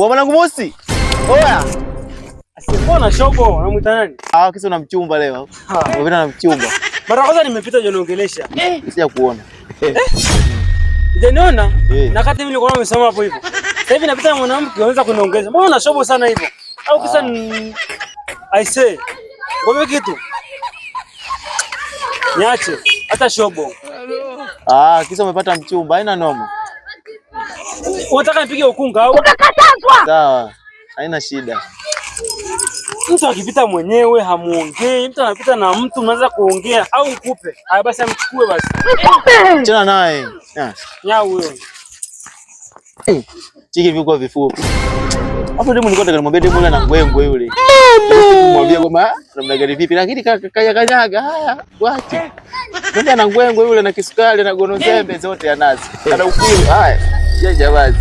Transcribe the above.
Mwanangu Mosi. Oya. Asipona shobo, unamuita nani? Kisa una mchumba leo. Umepita na mchumba. Mara kwanza nimepita je niongelesha. Sija kuona. Hujaniona? Na kati mimi nilikuwa nimesema hapo hivyo. Sasa hivi napita na mwanamke anaweza kuniongeza. Mbona una shobo sana hivyo? Au kisa I say. Ngome kitu. Niache hata shobo. Kisa umepata mchumba, haina noma. Unataka nipige ukunga au? Utakatazwa. Sawa. Haina shida. Mtu akipita mwenyewe hamuongei, mtu anapita na mtu mnaanza kuongea au nikupe. Haya basi amchukue basi. Chana naye. Nyau huyo. Chiki viko vifupi. Hapo demu nilikuwa nataka nimwambie demu yule na ngwengwe yule. Mwambie kwamba namna gani vipi lakini kanyaga haya wacha. Ndio na ngwengwe yule na kisukari na gono zembe zote anazi. Ana ukwiru haya. Je, jamani.